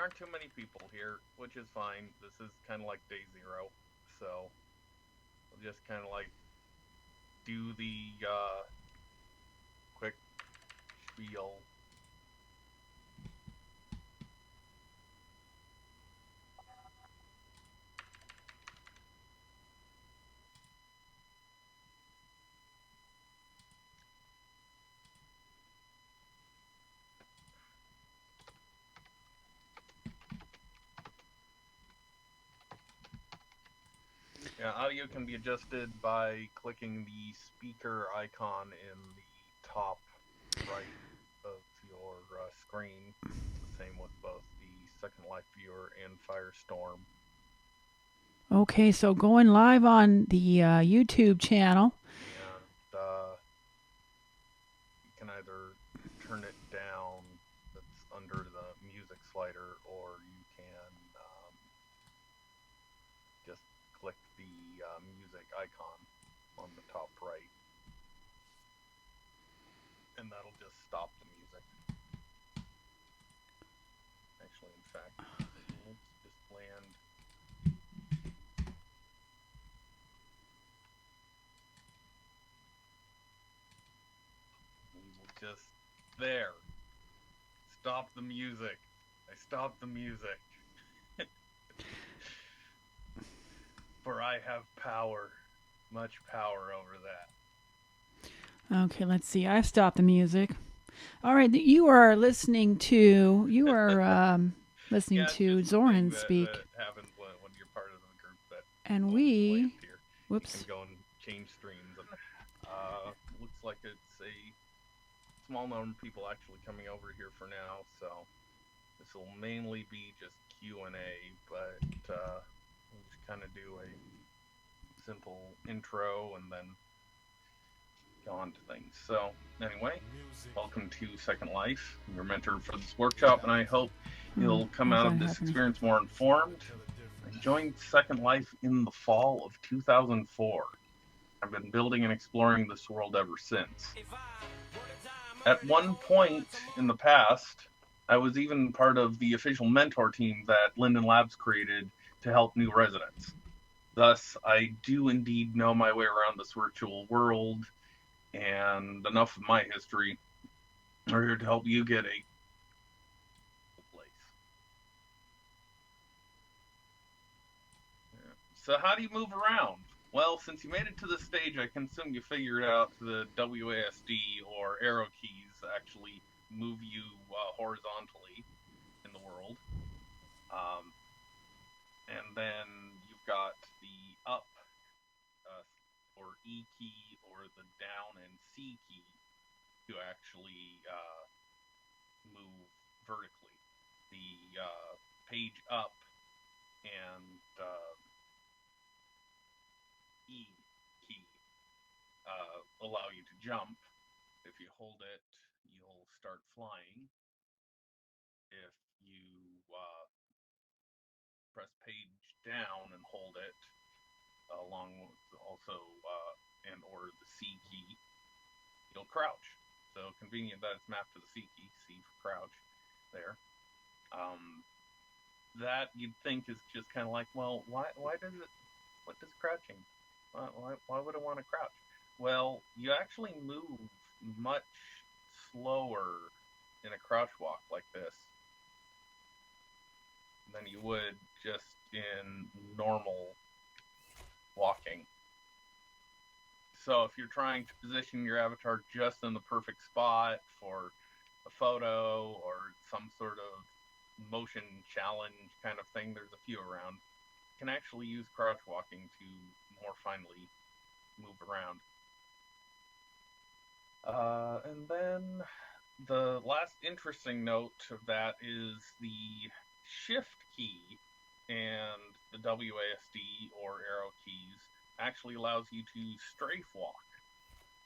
aren't too many people here, which is fine. This is kind of like day zero, so we'll just kind of like do the quick spiel. Yeah, audio can be adjusted by clicking the speaker icon in the top right of your screen. It's the same with both the Second Life viewer and Firestorm. Okay, so going live on the YouTube channel. And you can either turn it down, that's under the music slider, or you can just click the music icon on the top right, and that'll just stop the music. Actually, in fact, let's just land. We will just there. Stop the music. I stopped the music. For I have power, much power over that. Okay, let's see. I stopped the music. All right, you are listening to Yeah, it's just the thing Zoren that, speak, that happens when you're part of the group that and owns the land we, here. You can whoops. go and change streams. And, looks like it's a small number of people actually coming over here for now, so this will mainly be just Q&A, but we'll just kind of do a simple intro and then go on to things. So anyway, welcome to Second Life. I'm your mentor for this workshop, and I hope you'll come out of this experience more informed. I joined Second Life in the fall of 2004. I've been building and exploring this world ever since. At one point in the past, I was even part of the official mentor team that Linden Labs created to help new residents. Thus, I do indeed know my way around this virtual world, and enough of my history are here to help you get a place. Yeah. So how do you move around? Well, since you made it to this stage, I can assume you figured out the WASD or arrow keys actually move you horizontally in the world. And then you've got the up or E key or the down and C key to actually move vertically. The page up and E key allow you to jump. If you hold it, you'll start flying. If you press page down and hold it, along with also and or the C key, you'll crouch. So convenient that it's mapped to the C key, C for crouch there. That you'd think is just kind of like, well, why does it, what does crouching, why would I want to crouch? Well, you actually move much slower in a crouch walk like this than you would just in normal walking. So if you're trying to position your avatar just in the perfect spot for a photo or some sort of motion challenge kind of thing, there's a few around. You can actually use crouch walking to more finely move around. And then the last interesting note of that is the shift key and the WASD or arrow keys actually allows you to strafe walk,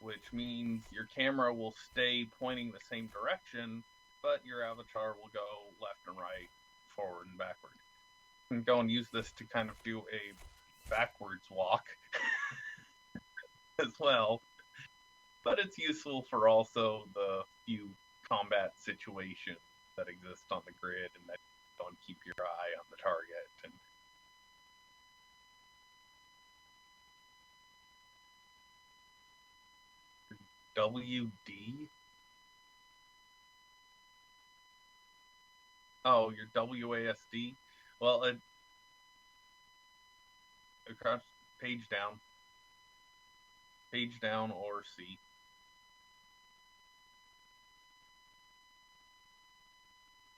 which means your camera will stay pointing the same direction, but your avatar will go left and right, forward and backward. You can go and use this to kind of do a backwards walk as well, but it's useful for also the few combat situations that exist on the grid and that and keep your eye on the target. And WD? Oh, your WASD? Well, across page down or C.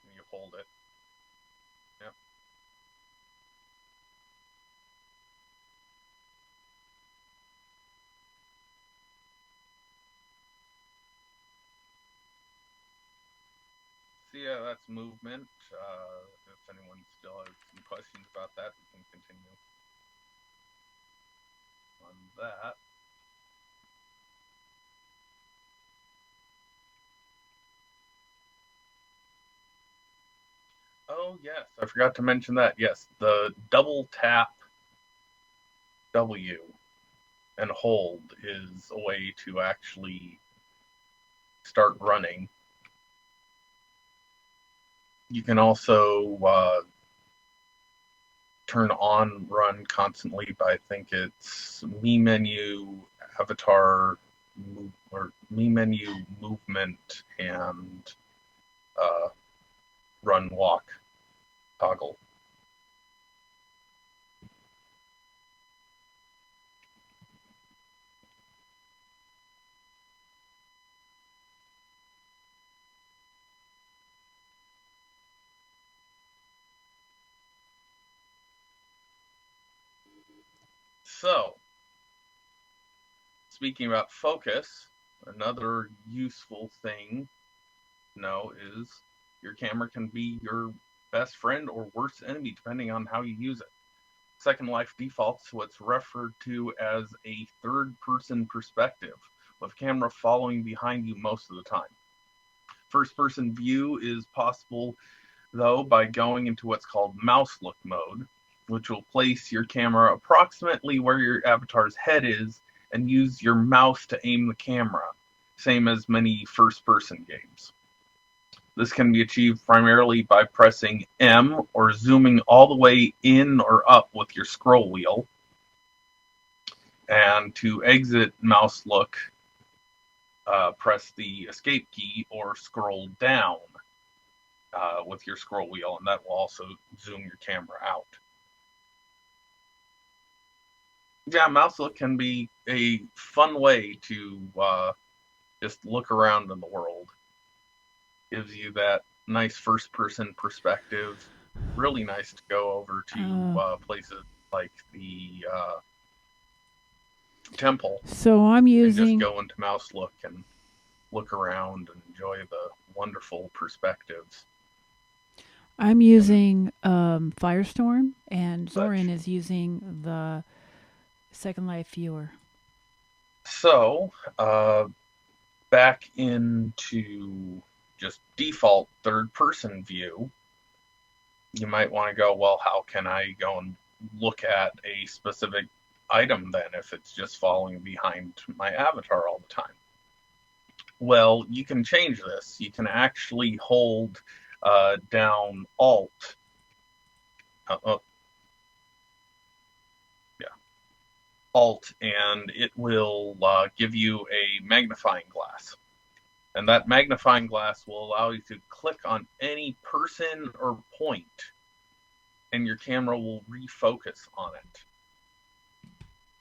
And you hold it. Yep. So yeah, that's movement. If anyone still has some questions about that, we can continue on that. Oh yes, I forgot to mention that. Yes, the double tap W and hold is a way to actually start running. You can also turn on run constantly by, I think it's me menu, avatar, or me menu, movement, and run walk toggle. So, speaking about focus, another useful thing to know is your camera can be your best friend or worst enemy depending on how you use it. Second Life defaults to what's referred to as a third-person perspective, with camera following behind you most of the time. First-person view is possible, though, by going into what's called mouse look mode, which will place your camera approximately where your avatar's head is and use your mouse to aim the camera, same as many first-person games. This can be achieved primarily by pressing M or zooming all the way in or up with your scroll wheel. And to exit mouse look, press the escape key or scroll down with your scroll wheel, and that will also zoom your camera out. Yeah, mouse look can be a fun way to just look around in the world. Gives you that nice first-person perspective. Really nice to go over to places like the temple. So I'm and just using go into mouse look and look around and enjoy the wonderful perspectives. I'm using Firestorm, and Zoren Such. is using the Second Life viewer. So, back into just default third-person view, you might want to go, well, how can I go and look at a specific item then if it's just following behind my avatar all the time? Well, you can change this. You can actually hold down Alt. Alt, and it will give you a magnifying glass. And that magnifying glass will allow you to click on any person or point, and your camera will refocus on it.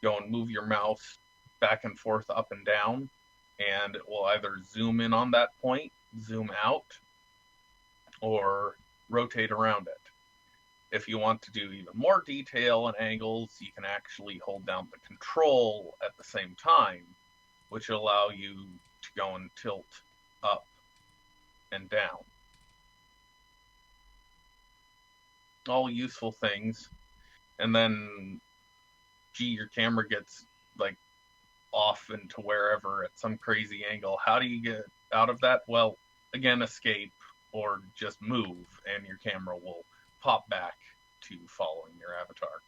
Go and move your mouse back and forth, up and down, and it will either zoom in on that point, zoom out, or rotate around it. If you want to do even more detail and angles, you can actually hold down the control at the same time, which will allow you to go and tilt up and down. All useful things. And then, gee, your camera gets like off into wherever at some crazy angle. How do you get out of that? Well, again, escape or just move, and your camera will pop back to following your avatar.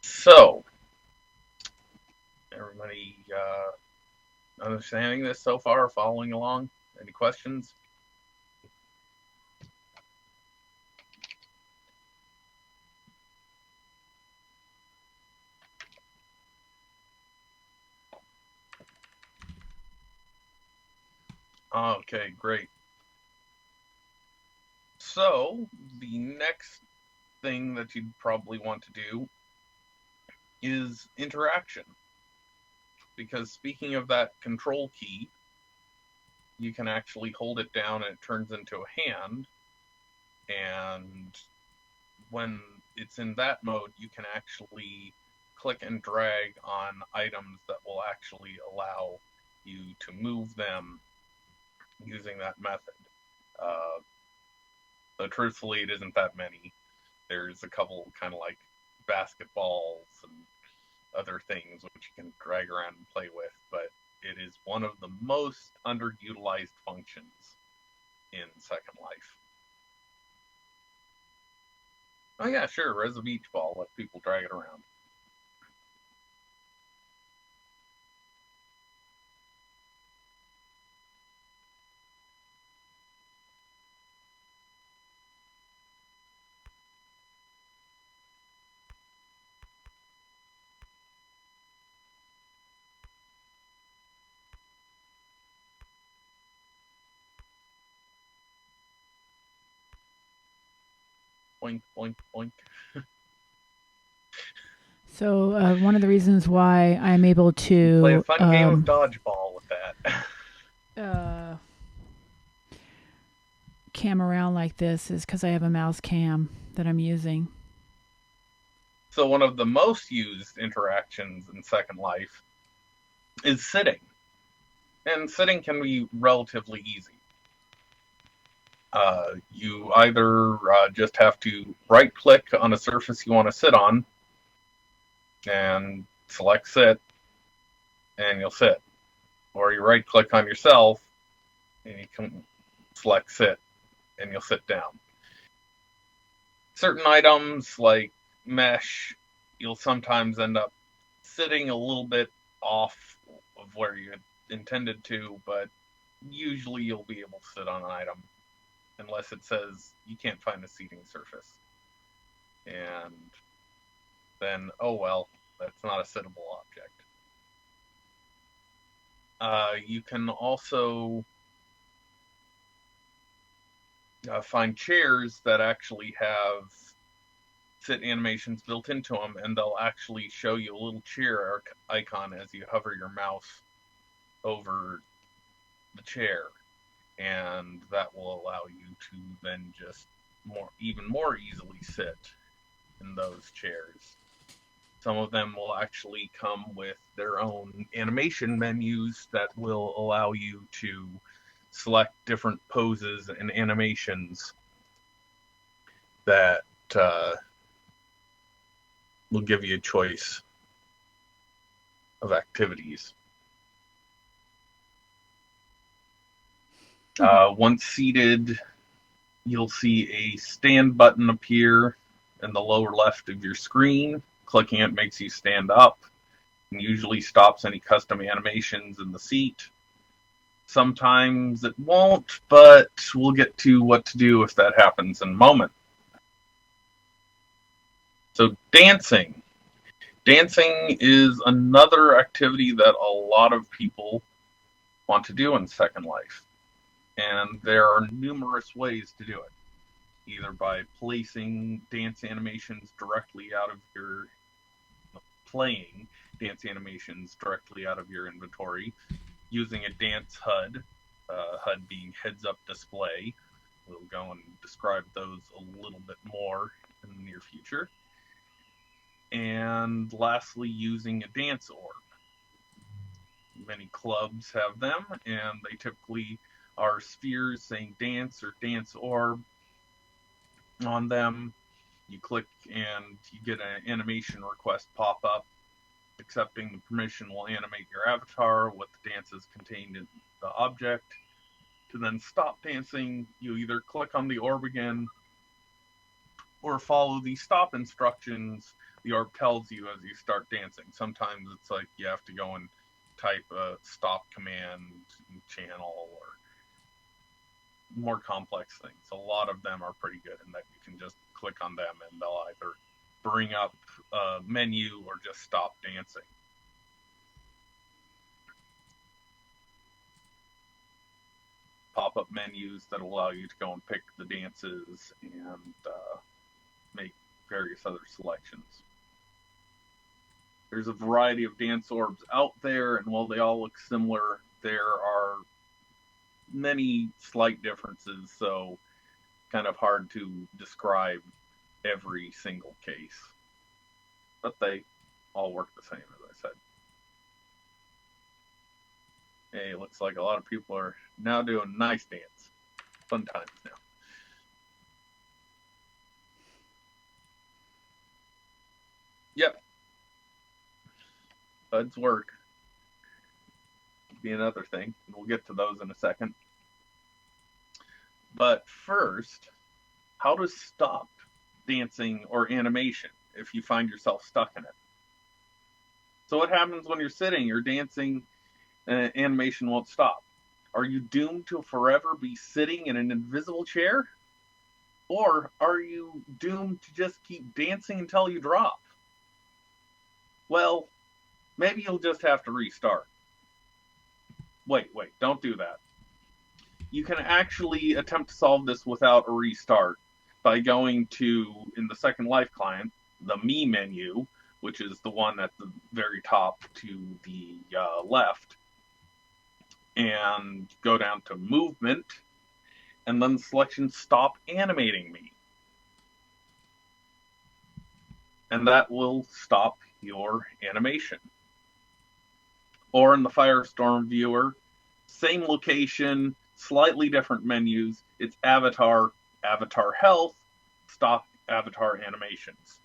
So, understanding this so far? Following along? Any questions? Okay, great. So, the next thing that you'd probably want to do is interaction. Because speaking of that control key, you can actually hold it down and it turns into a hand. And when it's in that mode, you can actually click and drag on items that will actually allow you to move them using that method. So truthfully, it isn't that many. There's a couple kind of like basketballs and other things which you can drag around and play with, but it is one of the most underutilized functions in Second Life. Oh yeah, sure, res a beach ball, let people drag it around. Boink, boink, boink. So one of the reasons why I'm able to play a fun game of dodgeball with that. Cam around like this is because I have a mouse cam that I'm using. So one of the most used interactions in Second Life is sitting. And sitting can be relatively easy. You either just have to right click on a surface you want to sit on and select sit, and you'll sit. Or you right click on yourself and you can select sit, and you'll sit down. Certain items like mesh, you'll sometimes end up sitting a little bit off of where you intended to, but usually you'll be able to sit on an item unless it says you can't find a seating surface. And then, oh well, that's not a sittable object. You can also find chairs that actually have sit animations built into them, and they'll actually show you a little chair icon as you hover your mouse over the chair, and that will allow you to then just even more easily sit in those chairs. Some of them will actually come with their own animation menus that will allow you to select different poses and animations that will give you a choice of activities. Once seated, you'll see a stand button appear in the lower left of your screen. Clicking it makes you stand up and usually stops any custom animations in the seat. Sometimes it won't, but we'll get to what to do if that happens in a moment. So dancing. Dancing is another activity that a lot of people want to do in Second Life. And there are numerous ways to do it. Either by placing dance animations directly out of your playing dance animations directly out of your inventory, using a dance HUD, HUD being heads up display. We'll go and describe those a little bit more in the near future. And lastly, using a dance orb. Many clubs have them, and they typically are spheres saying dance or dance orb on them. You click and you get an animation request pop up. Accepting the permission will animate your avatar, what the dance is contained in the object. To then stop dancing, you either click on the orb again or follow the stop instructions the orb tells you as you start dancing. Sometimes it's like you have to go and type of stop command channel or more complex things. A lot of them are pretty good in that you can just click on them and they'll either bring up a menu or just stop dancing. Pop-up menus that allow you to go and pick the dances and make various other selections. There's a variety of dance orbs out there, and while they all look similar, there are many slight differences, so kind of hard to describe every single case. But they all work the same, as I said. Hey, looks like a lot of people are now doing nice dance. Fun times now. Yep. HUD's work. Be another thing. We'll get to those in a second. But first, how to stop dancing or animation if you find yourself stuck in it. So what happens when you're sitting, you're dancing, and animation won't stop? Are you doomed to forever be sitting in an invisible chair? Or are you doomed to just keep dancing until you drop? Well, maybe you'll just have to restart. Wait, don't do that. You can actually attempt to solve this without a restart by going to, in the Second Life client, the Me menu, which is the one at the very top to the left, and go down to Movement, and then selection Stop Animating Me. And that will stop your animation. Or in the Firestorm viewer, same location, slightly different menus. It's Avatar, Avatar Health, Stop Avatar Animations.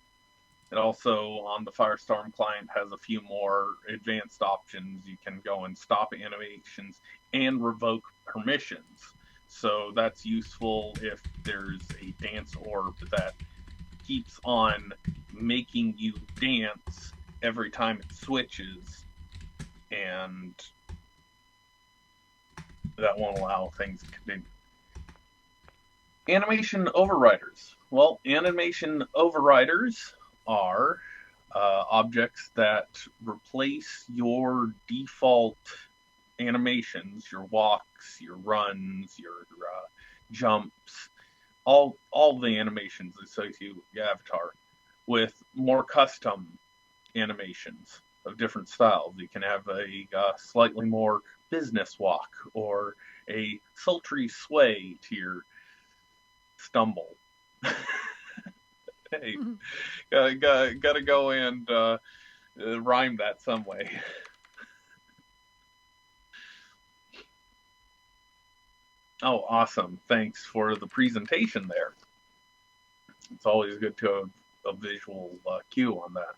It also, on the Firestorm client, has a few more advanced options. You can go and stop animations and revoke permissions. So that's useful if there's a dance orb that keeps on making you dance every time it switches, and that won't allow things to continue. Animation overriders. Well, animation overriders are objects that replace your default animations, your walks, your runs, your jumps, all the animations associated with the avatar, with more custom animations of different styles. You can have a slightly more business walk, or a sultry sway to your stumble. Hey, gotta go and rhyme that some way. Oh, awesome. Thanks for the presentation there. It's always good to have a visual cue on that.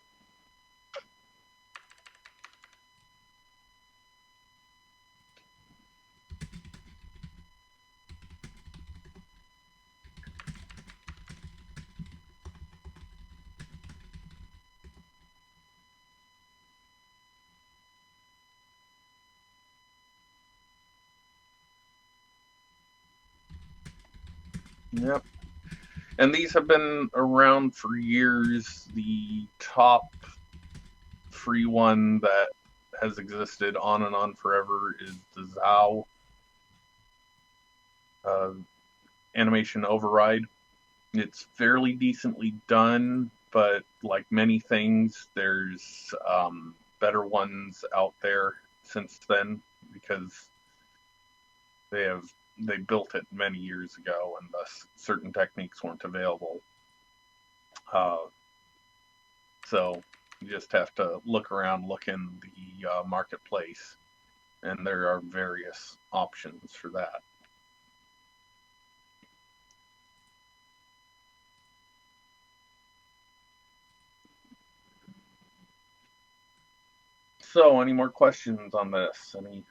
Yep. And these have been around for years. The top free one that has existed on and on forever is the Zao animation override. It's fairly decently done, but like many things, there's better ones out there since then, because they built it many years ago, and thus certain techniques weren't available. So you just have to look around, look in the marketplace, and there are various options for that. So, any more questions on this? Any?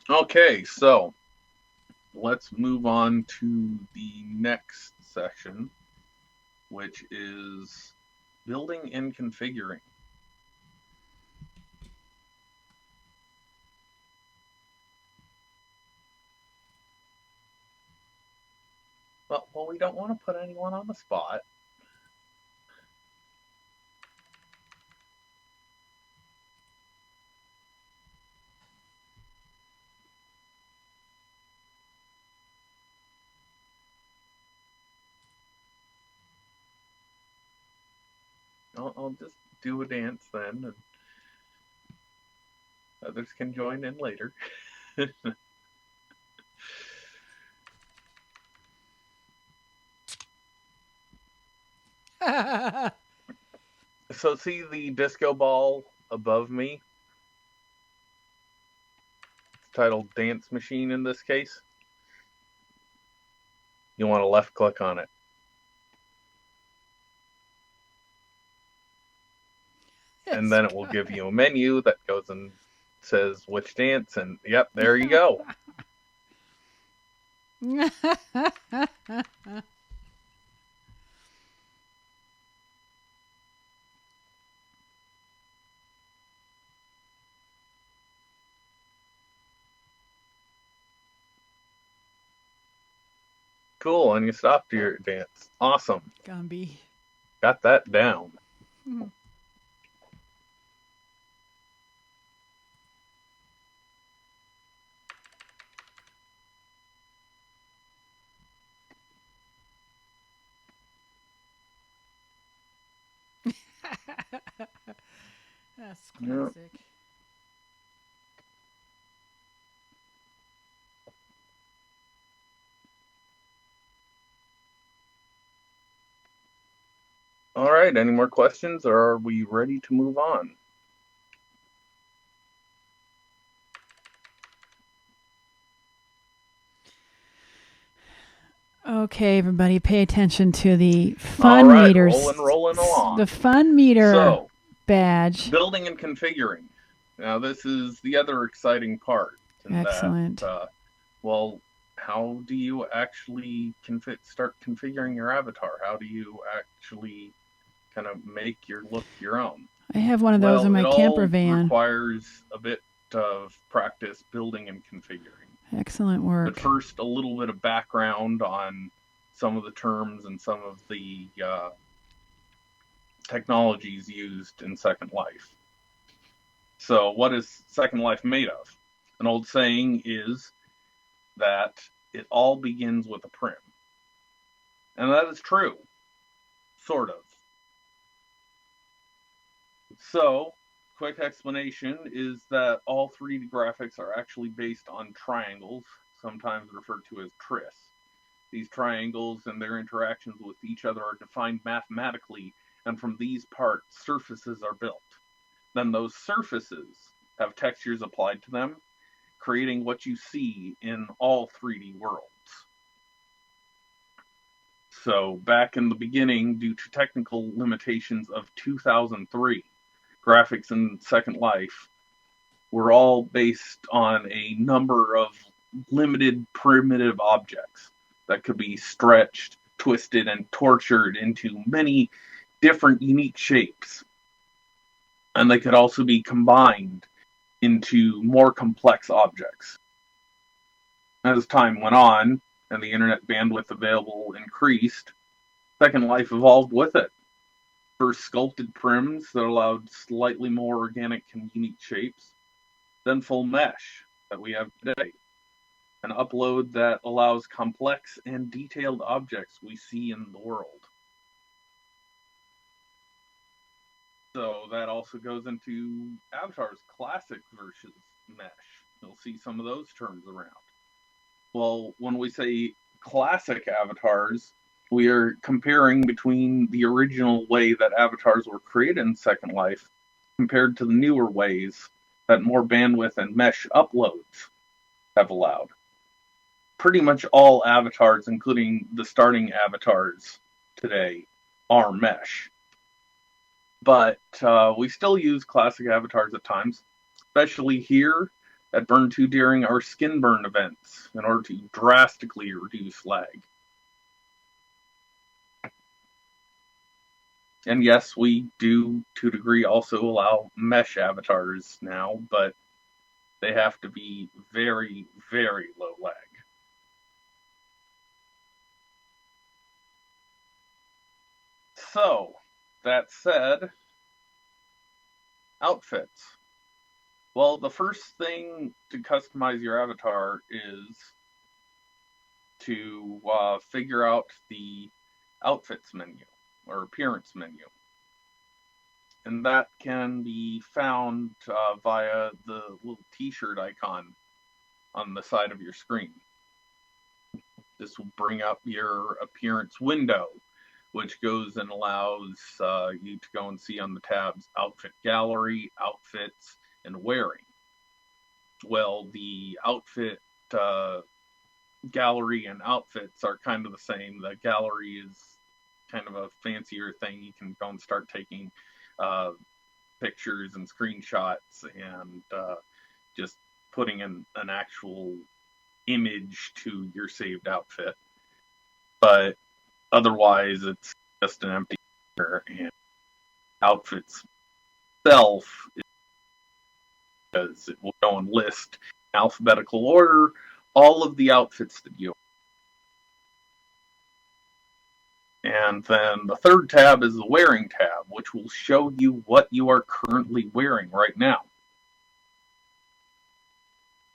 Okay, so let's move on to the next section, which is building and configuring. Well, we don't want to put anyone on the spot. I'll just do a dance then, and others can join in later. So see the disco ball above me? It's titled Dance Machine in this case. You want to left click on it. And then it will give you a menu that goes and says which dance, and yep, there you go. Cool, and you stopped your dance. Awesome. Gumby. Got that down. That's classic. Yep. All right, any more questions, or are we ready to move on? Okay, everybody, pay attention to the fun meters. Rolling along. The fun meter badge. Building and configuring. Now, this is the other exciting part. Excellent. Well, how do you actually start configuring your avatar? How do you actually kind of make your look your own? I have one of those in my camper van. It requires a bit of practice building and configuring. Excellent work. But first, a little bit of background on some of the terms and some of the technologies used in Second Life. So what is Second Life made of? An old saying is that it all begins with a prim. And that is true. Sort of. So, quick explanation is that all 3D graphics are actually based on triangles, sometimes referred to as tris. These triangles and their interactions with each other are defined mathematically, and from these parts, surfaces are built. Then those surfaces have textures applied to them, creating what you see in all 3D worlds. So back in the beginning, due to technical limitations of 2003, graphics in Second Life were all based on a number of limited primitive objects that could be stretched, twisted, and tortured into many different unique shapes. And they could also be combined into more complex objects. As time went on and the internet bandwidth available increased, Second Life evolved with it. First sculpted prims that allowed slightly more organic and unique shapes, then full mesh that we have today, an upload that allows complex and detailed objects we see in the world. So that also goes into Avatar's classic versus mesh. You'll see some of those terms around. Well, when we say classic avatars, we are comparing between the original way that avatars were created in Second Life compared to the newer ways that more bandwidth and mesh uploads have allowed. Pretty much all avatars, including the starting avatars today, are mesh. But we still use classic avatars at times, especially here at BURN2 during our skin burn events in order to drastically reduce lag. And yes, we do, to a degree, also allow mesh avatars now, but they have to be very, very low lag. So, that said, outfits. Well, the first thing to customize your avatar is to figure out the outfits menu or appearance menu. And that can be found via the little t-shirt icon on the side of your screen. This will bring up your appearance window, which goes and allows you to go and see on the tabs Outfit Gallery, Outfits, and Wearing. Well, the Outfit Gallery and Outfits are kind of the same. The Gallery is kind of a fancier thing. You can go and start taking pictures and screenshots and just putting in an actual image to your saved outfit. But otherwise, it's just an empty picture, and outfits itself, because it will go and list in alphabetical order all of the outfits that you own. And then the third tab is the Wearing tab, which will show you what you are currently wearing right now.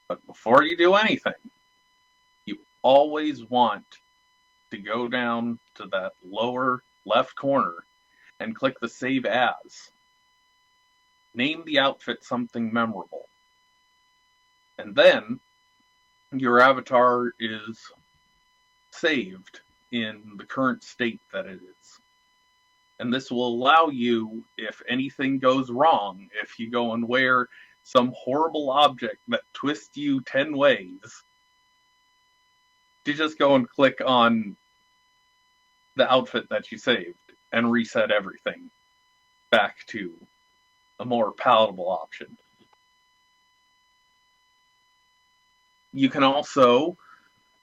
But before you do anything, you always want to go down to that lower left corner and click the Save As. Name the outfit something memorable. And then your avatar is saved in the current state that it is. And this will allow you, if anything goes wrong, if you go and wear some horrible object that twists you 10 ways, to just go and click on the outfit that you saved and reset everything back to a more palatable option. You can also,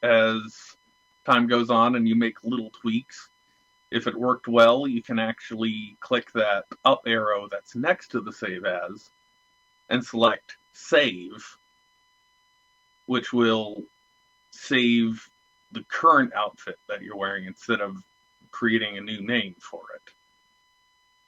as time goes on and you make little tweaks, if it worked well, you can actually click that up arrow that's next to the Save As and select Save, which will save the current outfit that you're wearing instead of creating a new name for it.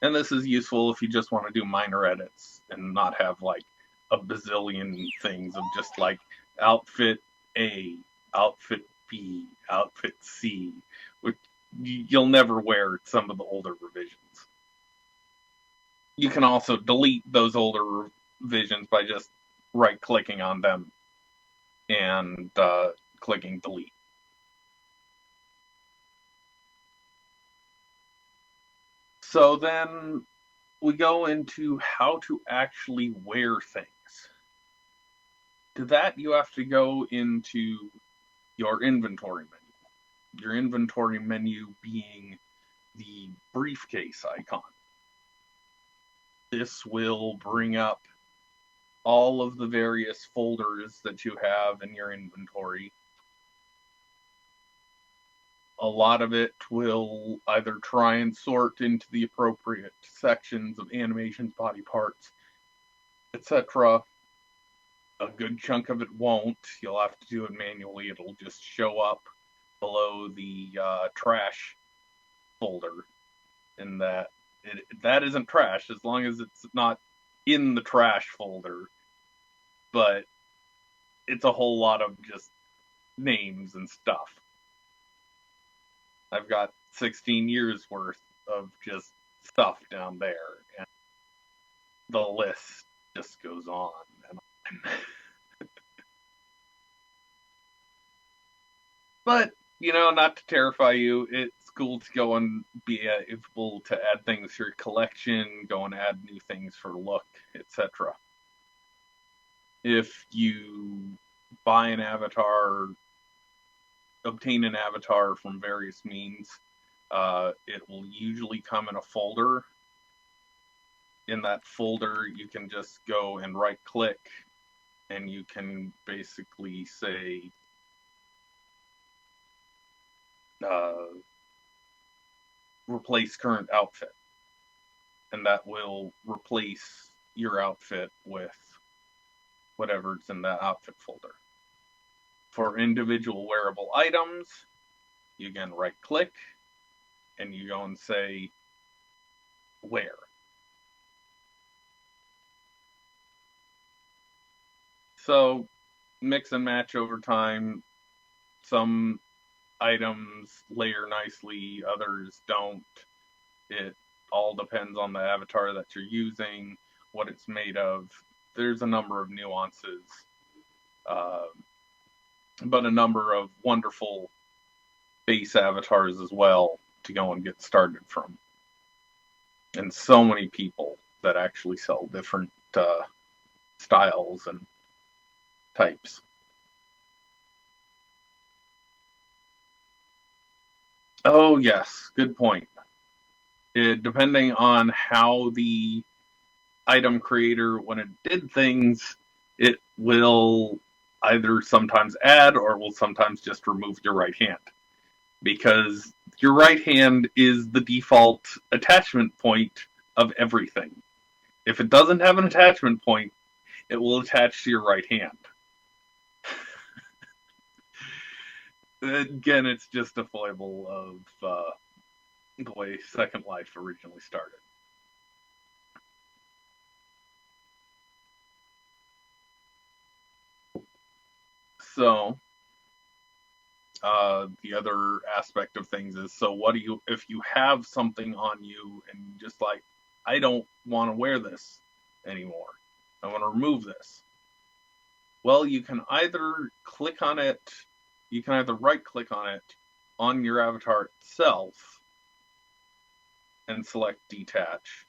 And this is useful if you just want to do minor edits and not have like a bazillion things of just like outfit A, outfit B, outfit C, which you'll never wear some of the older revisions. You can also delete those older revisions by just right-clicking on them and clicking delete. So then we go into how to actually wear things. To that, you have to go into your inventory menu. Your inventory menu being the briefcase icon. This will bring up all of the various folders that you have in your inventory. A lot of it will either try and sort into the appropriate sections of animations, body parts, etc. A good chunk of it won't. You'll have to do it manually. It'll just show up below the trash folder, and that isn't trash as long as it's not in the trash folder, but it's a whole lot of just names and stuff. I've got 16 years worth of just stuff down there, and the list just goes on and on. But, not to terrify you, it's cool to go and be able to add things to your collection, go and add new things for look, etc. If you buy an avatar, obtain an avatar from various means, it will usually come in a folder. In that folder, you can just go and right-click and you can basically say, replace current outfit, and that will replace your outfit with whatever's in that outfit folder. For individual wearable items, you again right click and you go and say wear. So mix and match over time. Some items layer nicely, others don't. It all depends on the avatar that you're using, what it's made of. There's a number of nuances, but a number of wonderful base avatars as well to go and get started from. And so many people that actually sell different styles and types. Oh yes, good point. Depending on how the item creator, when it did things, it will either sometimes add or will sometimes just remove your right hand. Because your right hand is the default attachment point of everything. If it doesn't have an attachment point, it will attach to your right hand. Again, it's just a foible of the way Second Life originally started. So, the other aspect of things is, so what do you, if you have something on you and just like, I don't want to wear this anymore, I want to remove this. Well, you can either click on it, you can either right click on it on your avatar itself and select detach,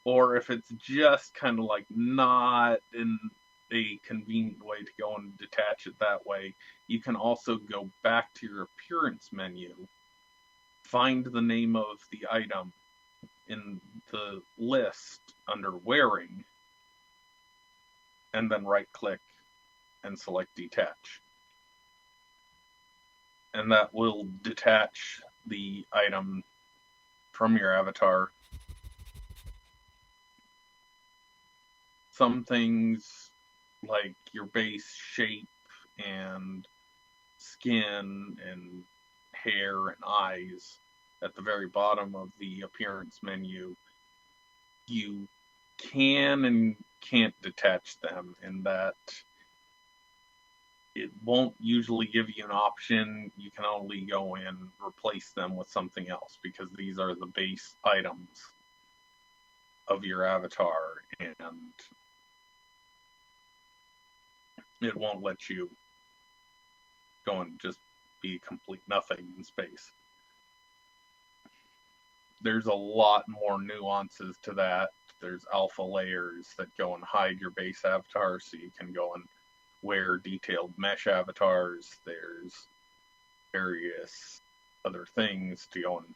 or if it's just kind of like not in a convenient way to go and detach it that way, you can also go back to your appearance menu, find the name of the item in the list under wearing, and then right click and select detach. And that will detach the item from your avatar. Some things like your base shape and skin and hair and eyes at the very bottom of the appearance menu, you can and can't detach them, in that it won't usually give you an option. You can only go and replace them with something else, because these are the base items of your avatar, and it won't let you go and just be complete nothing in space. There's a lot more nuances to that. There's alpha layers that go and hide your base avatar, so you can go and wear detailed mesh avatars. There's various other things to go and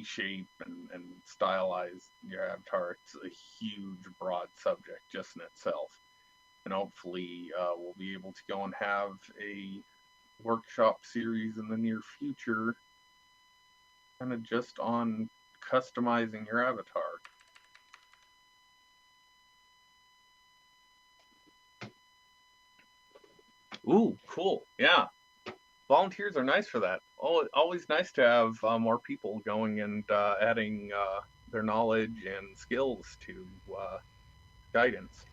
shape and stylize your avatar. It's a huge, broad subject just in itself. And hopefully we'll be able to go and have a workshop series in the near future, kind of just on customizing your avatar. Ooh, cool. Yeah. Volunteers are nice for that. Oh, always nice to have more people going and adding their knowledge and skills to guidance.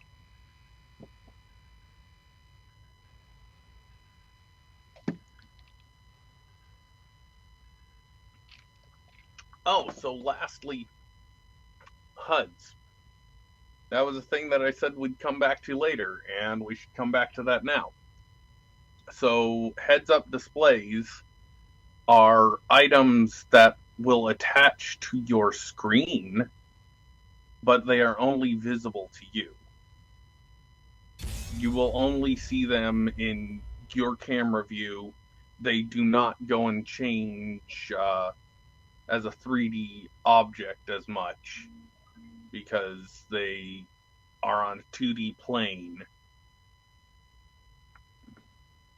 Oh, so lastly, HUDs. That was a thing that I said we'd come back to later, and we should come back to that now. So heads-up displays are items that will attach to your screen, but they are only visible to you. You will only see them in your camera view. They do not go and change as a 3D object as much. because they are on a 2D plane,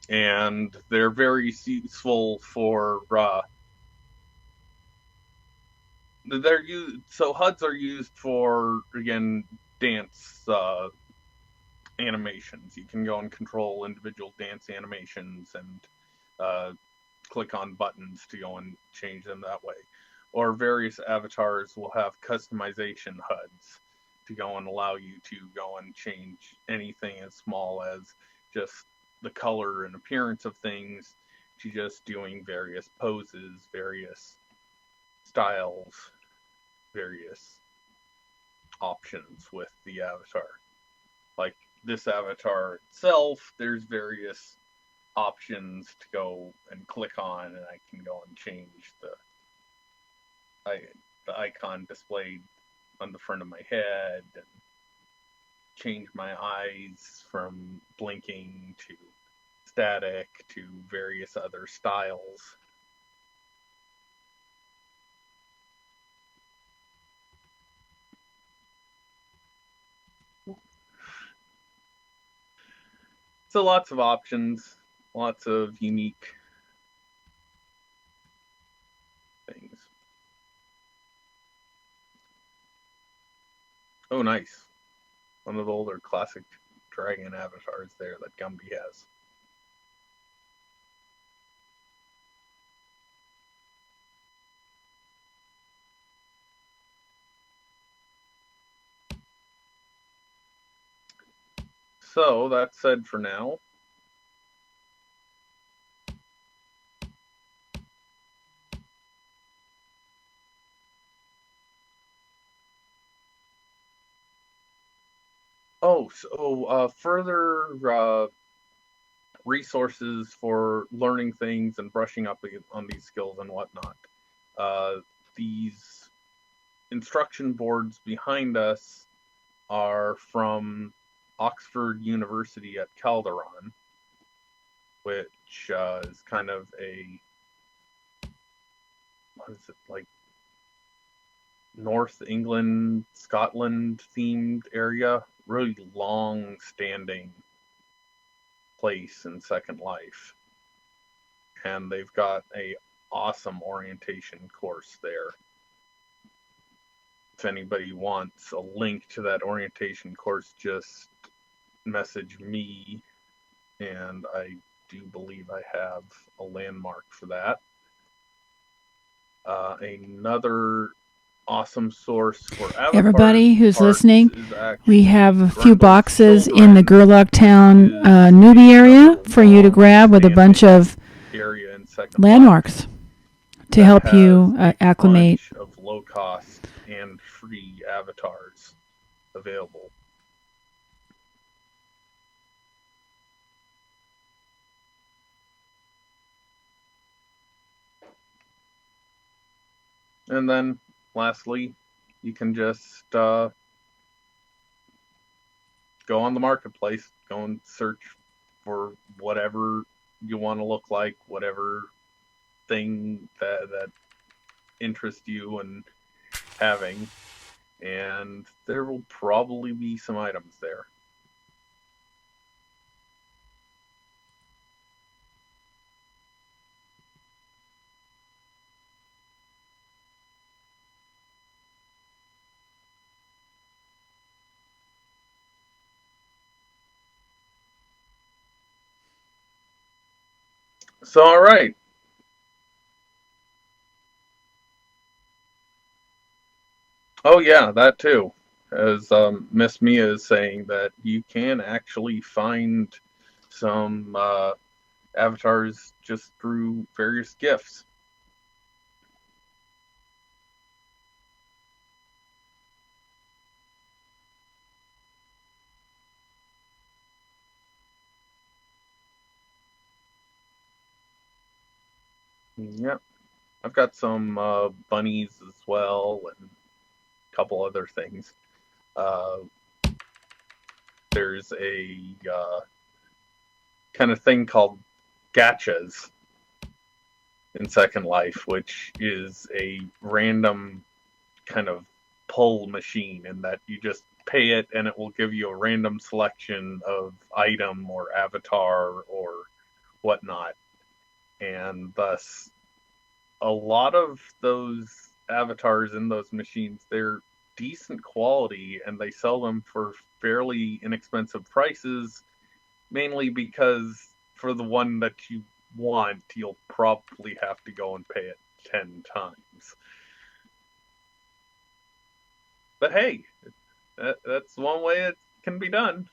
and they're very useful for so HUDs are used for, again, dance animations. You can go and control individual dance animations and click on buttons to go and change them that way. Or various avatars will have customization HUDs to go and allow you to go and change anything as small as just the color and appearance of things to just doing various poses, various styles, various options with the avatar. Like this avatar itself, there's various options to go and click on, and I can go and change the icon displayed on the front of my head, and change my eyes from blinking to static to various other styles. So lots of options, lots of unique things. Oh, nice. One of the older classic dragon avatars there that Gumby has. So, that's said for now. Oh, so further resources for learning things and brushing up on these skills and whatnot. These instruction boards behind us are from Oxford University at Calderon, which is kind of a, what is it, like North England, Scotland themed area. Really long standing place in Second Life. And they've got a awesome orientation course there. If anybody wants a link to that orientation course, just message me, and I do believe I have a landmark for that. Another awesome source for avatar everybody who's listening, we have a few Grundle's boxes Children, in the Gerlach Town newbie area for you to grab with a bunch of landmarks to help you acclimate. Of low cost and free avatars available. And then lastly, you can just go on the marketplace, go and search for whatever you want to look like, whatever thing that interests you and having, and there will probably be some items there. So, all right. Oh yeah, that too. As Miss Mia is saying, that you can actually find some avatars just through various gifts. Yep. I've got some bunnies as well, and a couple other things. There's a kind of thing called gachas in Second Life, which is a random kind of pull machine, in that you just pay it and it will give you a random selection of item or avatar or whatnot. And thus, a lot of those avatars in those machines, they're decent quality and they sell them for fairly inexpensive prices, mainly because for the one that you want, you'll probably have to go and pay it 10 times. But hey, that's one way it can be done.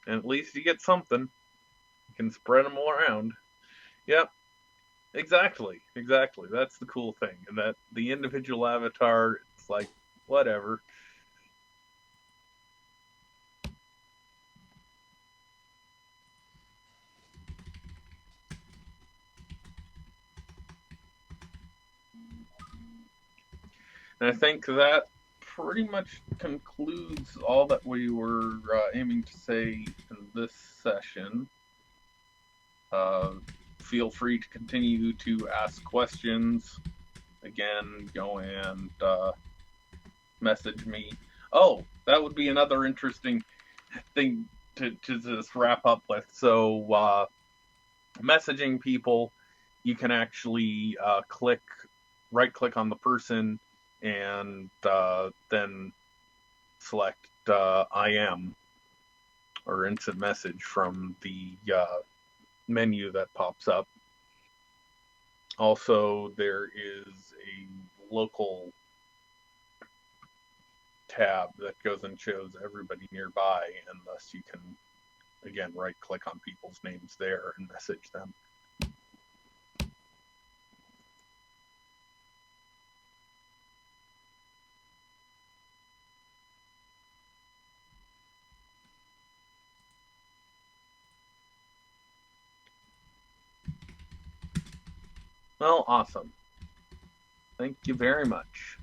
And at least you get something. You can spread them all around. Yep, exactly. That's the cool thing. And that the individual avatar, it's like, whatever. And I think that pretty much concludes all that we were aiming to say in this session. Feel free to continue to ask questions. Again, go and message me. Oh, that would be another interesting thing to just wrap up with. So, messaging people, you can actually right click on the person, and then select I am or instant message from the menu that pops up. Also, there is a local tab that goes and shows everybody nearby, and thus you can, again, right click on people's names there and message them. Well, awesome. Thank you very much.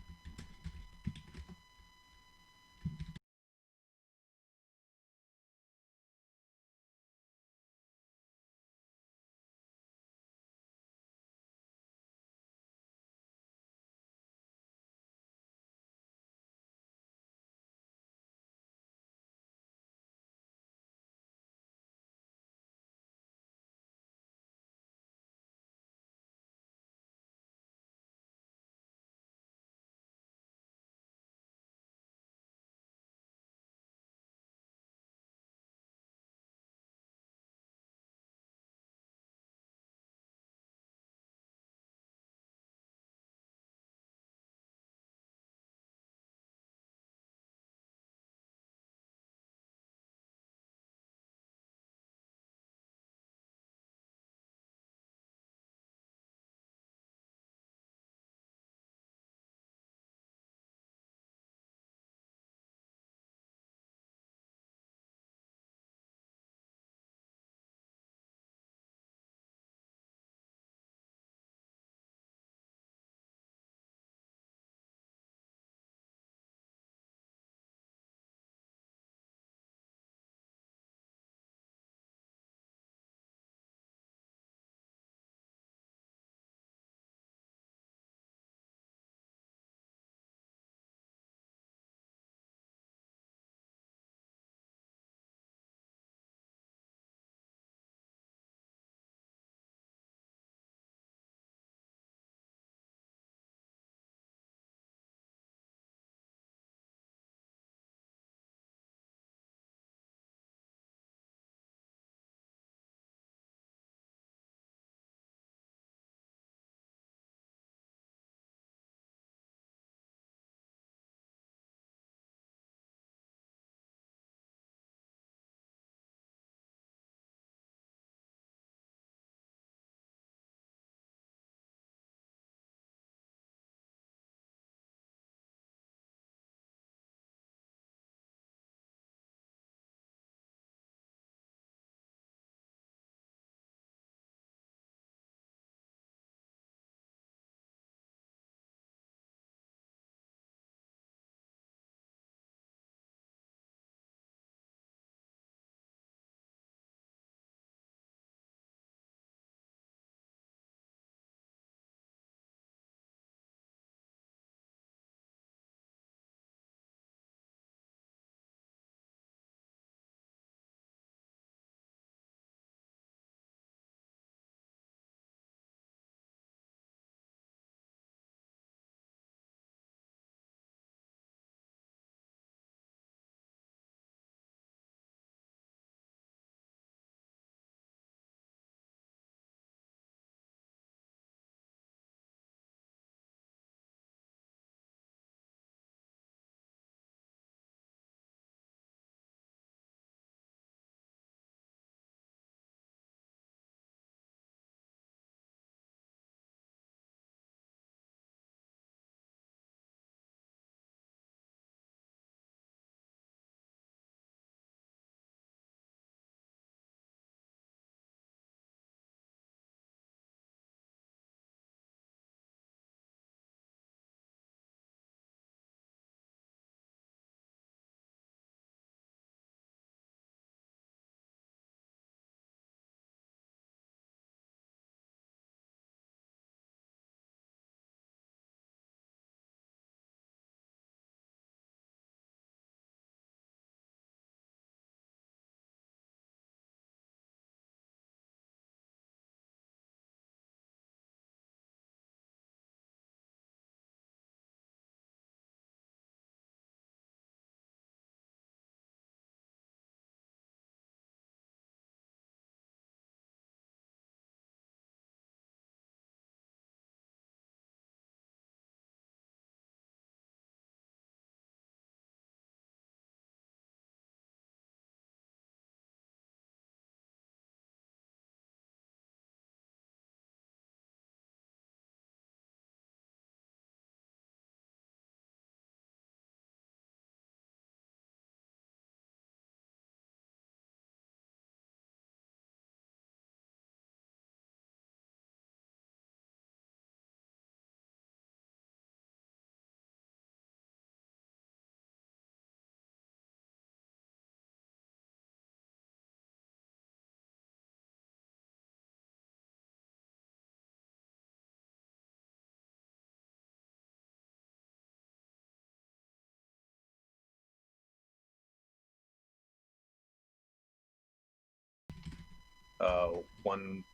one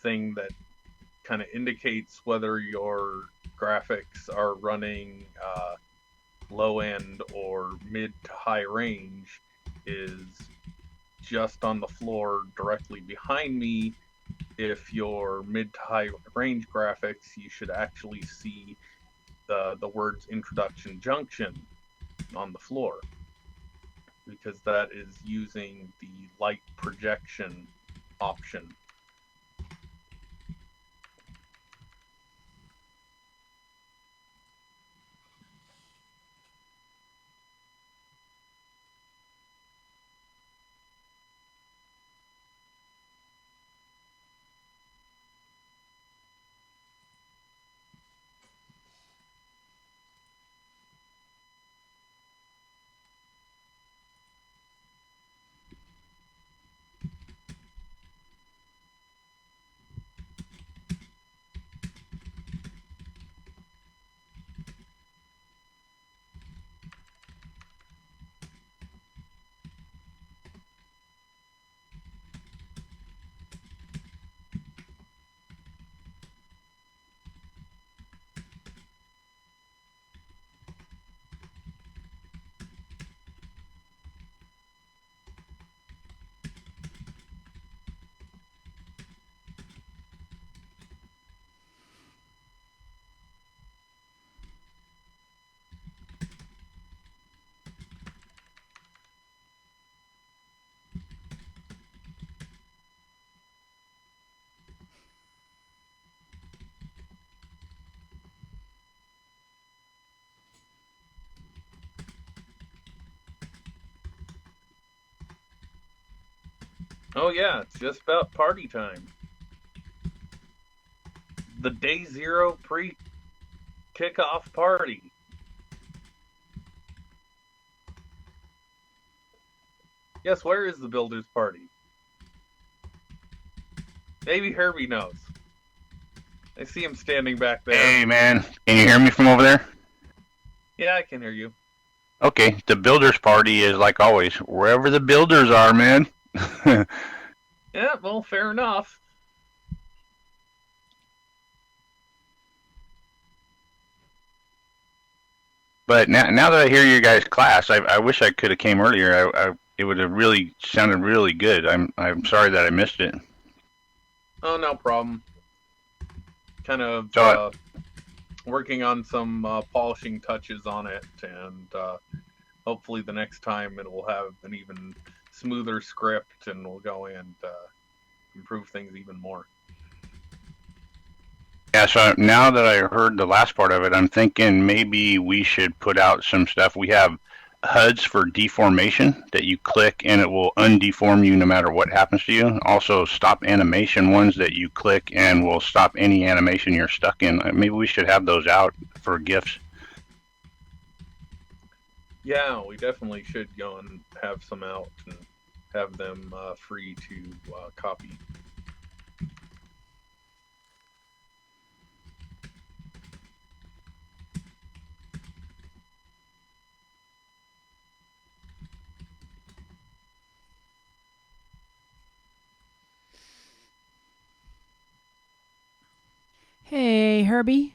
thing that kind of indicates whether your graphics are running low end or mid to high range is just on the floor directly behind me. If your mid to high range graphics, you should actually see the words introduction junction on the floor, because that is using the light projection option. Oh yeah, it's just about party time. The day zero pre-kickoff party. Yes, where is the builder's party? Maybe Herbie knows. I see him standing back there. Hey man, can you hear me from over there? Yeah, I can hear you. Okay, the builder's party is like always, wherever the builders are, man. Yeah, well, fair enough. But now that I hear your guys' class, I wish I could have came earlier. It would have really sounded really good. I'm sorry that I missed it. Oh, no problem. Kind of working on some polishing touches on it, and hopefully the next time it will have an even smoother script, and we'll go in and improve things even more. Yeah, so now that I heard the last part of it, I'm thinking maybe we should put out some stuff. We have HUDs for deformation that you click and it will undeform you no matter what happens to you. Also, stop animation ones that you click and will stop any animation you're stuck in. Maybe we should have those out for GIFs. Yeah, we definitely should go and have some out and have them free to copy. Hey, Herbie.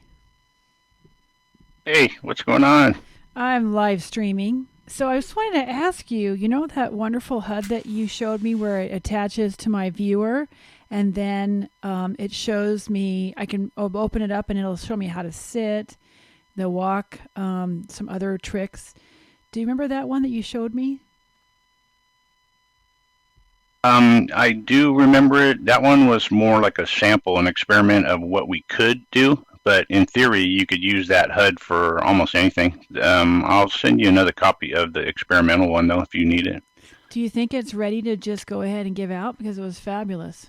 Hey, what's going on? I'm live streaming. So I just wanted to ask you, you know that wonderful HUD that you showed me where it attaches to my viewer and then it shows me, I can open it up and it'll show me how to sit, the walk, some other tricks. Do you remember that one that you showed me? I do remember it. That one was more like a sample, an experiment of what we could do. But in theory, you could use that HUD for almost anything. I'll send you another copy of the experimental one, though, if you need it. Do you think it's ready to just go ahead and give out? Because it was fabulous.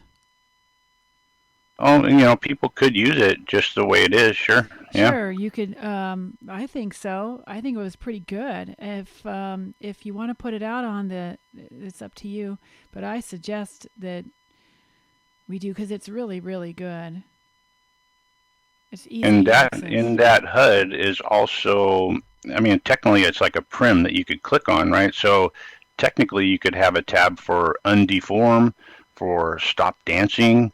Oh, you know, people could use it just the way it is, sure. Yeah. Sure, you could. I think so. I think it was pretty good. If you want to put it out on it's up to you. But I suggest that we do because it's really, really good. It's easy. And in that HUD is also, I mean, technically it's like a prim that you could click on, right? So technically you could have a tab for undeform, for stop dancing,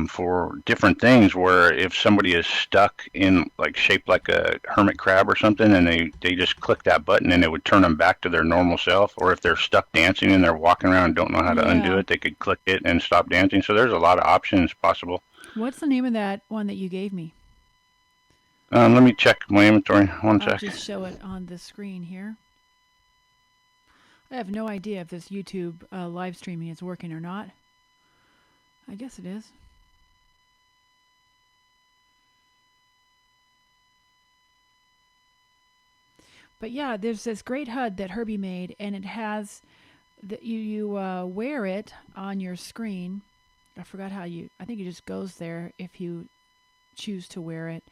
for different things where if somebody is stuck in like shaped like a hermit crab or something and they just click that button and it would turn them back to their normal self, or if they're stuck dancing and they're walking around and don't know how to undo it, they could click it and stop dancing. So there's a lot of options possible. What's the name of that one that you gave me? Let me check my inventory. One I'll sec. just show it on the screen here. I have no idea if this YouTube live streaming is working or not. I guess it is. But yeah, there's this great HUD that Herbie made, and it has that you wear it on your screen. I forgot how you. I think it just goes there if you choose to wear it,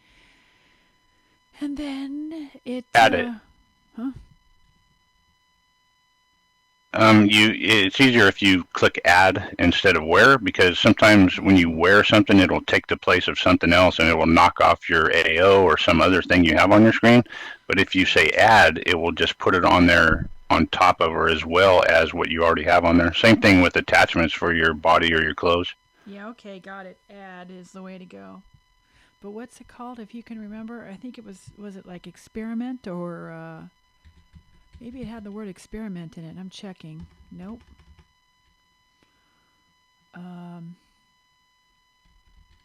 and then it add it. Huh? It's easier if you click add instead of wear, because sometimes when you wear something, it'll take the place of something else and it will knock off your AO or some other thing you have on your screen. But if you say add, it will just put it on there on top of or as well as what you already have on there. Same thing with attachments for your body or your clothes. Yeah, okay, got it. Add is the way to go. But what's it called, if you can remember? I think it was it like experiment or maybe it had the word experiment in it. I'm checking. Nope.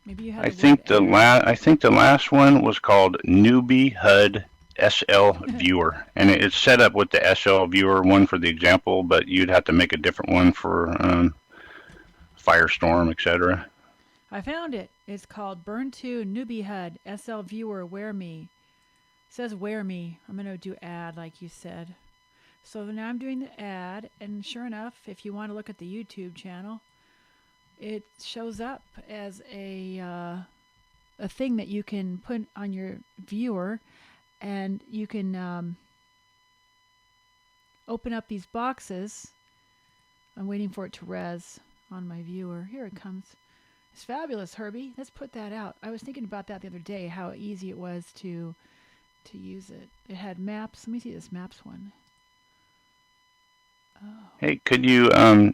Maybe you had. I think the last one was called Newbie HUD SL Viewer, and it's set up with the SL Viewer one for the example, but you'd have to make a different one for Firestorm, etc. I found it. It's called BURN2 Newbie HUD SL Viewer Wear Me. It says Wear Me. I'm going to do add like you said. So now I'm doing the ad, and sure enough, if you want to look at the YouTube channel, it shows up as a thing that you can put on your viewer, and you can open up these boxes. I'm waiting for it to res on my viewer. Here it comes. It's fabulous, Herbie. Let's put that out. I was thinking about that the other day, how easy it was to use it. It had maps. Let me see this maps one. Oh. Hey, could you,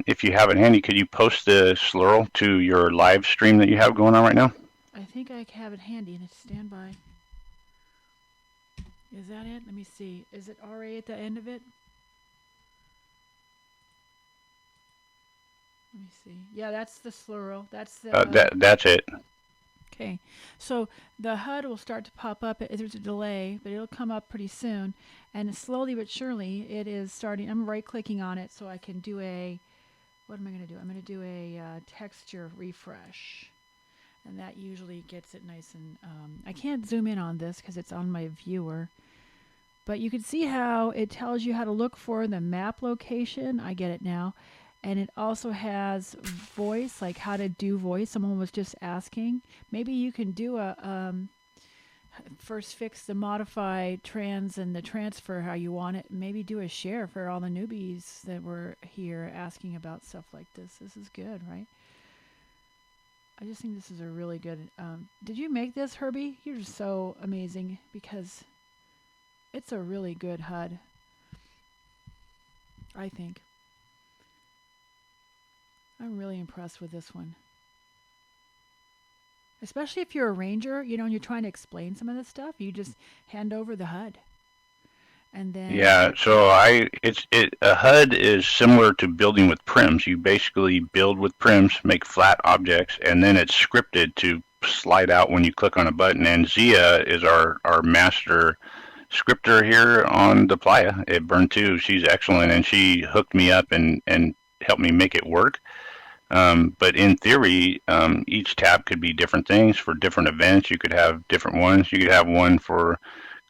if you have it handy, could you post the slurl to your live stream that you have going on right now? I think I have it handy and it's standby. Is that it? Let me see. Is it RA at the end of it? Let me see. Yeah, that's the slurl. That's the. That's it. Okay, so the HUD will start to pop up. There's a delay, but it'll come up pretty soon. And slowly but surely, it is starting. I'm right-clicking on it so I can do a. What am I going to do? I'm going to do a texture refresh, and that usually gets it nice and. I can't zoom in on this because it's on my viewer, but you can see how it tells you how to look for the map location. I get it now. And it also has voice, like how to do voice. Someone was just asking. Maybe you can do a first fix the modify trans and the transfer how you want it. Maybe do a share for all the newbies that were here asking about stuff like this. This is good, right? I just think this is a really good. Did you make this, Herbie? You're just so amazing because it's a really good HUD, I think. I'm really impressed with this one. Especially if you're a ranger, you know, and you're trying to explain some of this stuff, you just hand over the HUD. And then yeah, so a HUD is similar to building with prims. You basically build with prims, make flat objects, and then it's scripted to slide out when you click on a button. And Zia is our master scripter here on the Playa at BURN2. She's excellent, and she hooked me up and helped me make it work. But in theory, each tab could be different things for different events. You could have different ones. You could have one for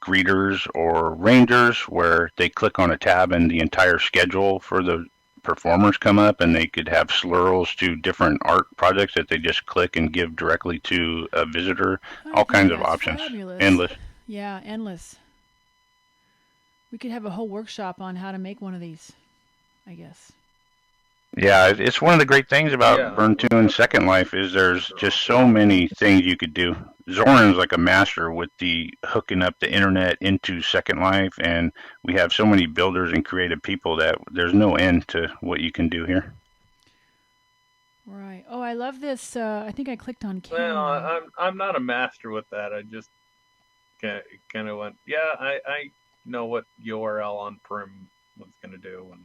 greeters or rangers where they click on a tab and the entire schedule for the performers come up, and they could have slurls to different art projects that they just click and give directly to a visitor. All kinds of options. Fabulous. Endless. Yeah, endless. We could have a whole workshop on how to make one of these, I guess. Yeah, it's one of the great things about BURN2 and Second Life is there's just so many things you could do. Zoren's like a master with the hooking up the internet into Second Life, and we have so many builders and creative people that there's no end to what you can do here. Right. Oh, I love this. I think I clicked on Well, camera. I'm not a master with that. I just kind of went, yeah, I know what URL on Prim was going to do, and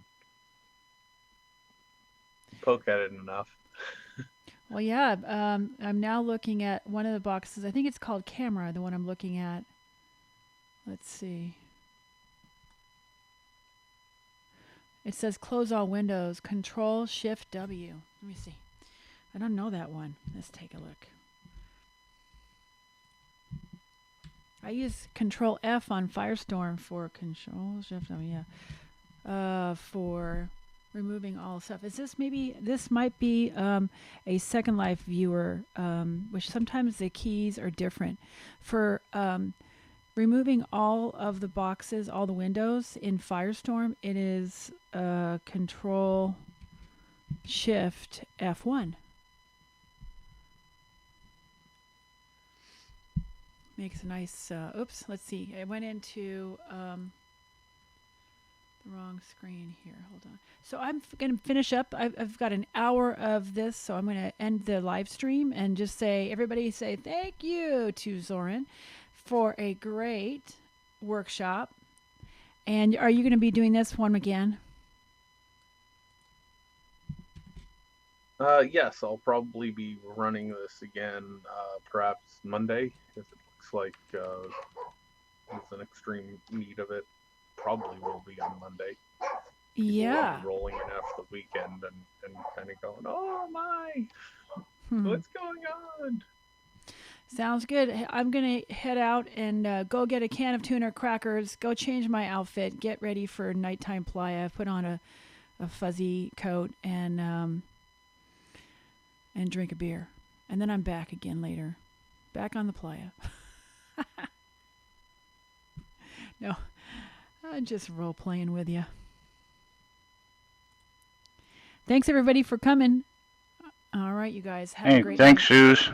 poke at it enough. Well, yeah. I'm now looking at one of the boxes. I think it's called camera, the one I'm looking at. Let's see. It says close all windows. Control Shift W. Let me see. I don't know that one. Let's take a look. I use Control F on Firestorm for Control Shift W. Yeah. For removing all stuff. Is this maybe, this might be a Second Life viewer, which sometimes the keys are different. For removing all of the boxes, all the windows in Firestorm, it is Control Shift F1. Makes a nice, oops, let's see. I went into the wrong screen here. Hold on. So I'm going to finish up. I've got an hour of this, so I'm going to end the live stream and just say, everybody say thank you to Zoren for a great workshop. And are you going to be doing this one again? Yes, I'll probably be running this again, perhaps Monday, if it looks like there's an extreme need of it. Probably will be on Monday. Yeah. Rolling in after the weekend and kind of going, oh my, what's going on? Sounds good. I'm going to head out and go get a can of tuna crackers, go change my outfit, get ready for nighttime playa. I put on a fuzzy coat and drink a beer. And then I'm back again later. Back on the playa. No, I'm just role-playing with you. Thanks, everybody, for coming. All right, you guys. Have a great thanks, night. Suze.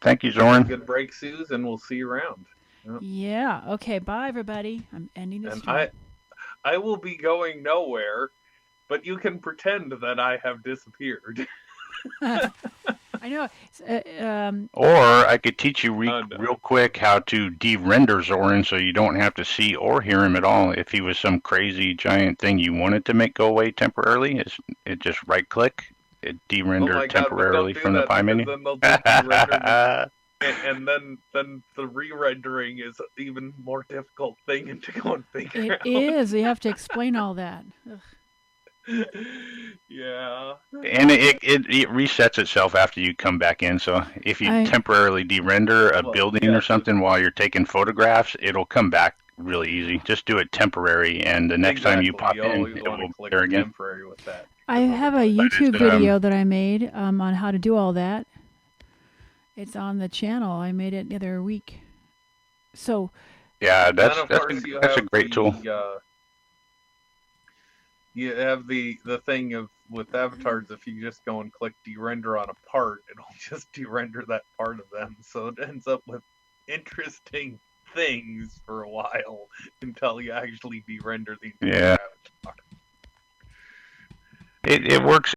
Thank you, Zoren. Good break, Suze, and we'll see you around. Yep. Yeah. Okay, bye, everybody. I'm ending this stream. I will be going nowhere, but you can pretend that I have disappeared. I know. Or I could teach you real quick how to de-render Zoren so you don't have to see or hear him at all. If he was some crazy giant thing you wanted to make go away temporarily, it just right-click, it de-render temporarily from the pie menu. Then they'll just de-render and then the re-rendering is an even more difficult thing to go and figure out. It is. You have to explain all that. Ugh. Yeah. And it resets itself after you come back in. So if you temporarily de-render a building or something while you're taking photographs, it'll come back really easy. Just do it temporary, and the next time you pop in, it will be there again. Temporary with that. I have a YouTube video that I made on how to do all that. It's on the channel. I made it the other week. So yeah, that's a great tool. You have the thing of with avatars, if you just go and click de-render on a part, it'll just de-render that part of them. So it ends up with interesting things for a while until you actually de-render the entire avatar. It works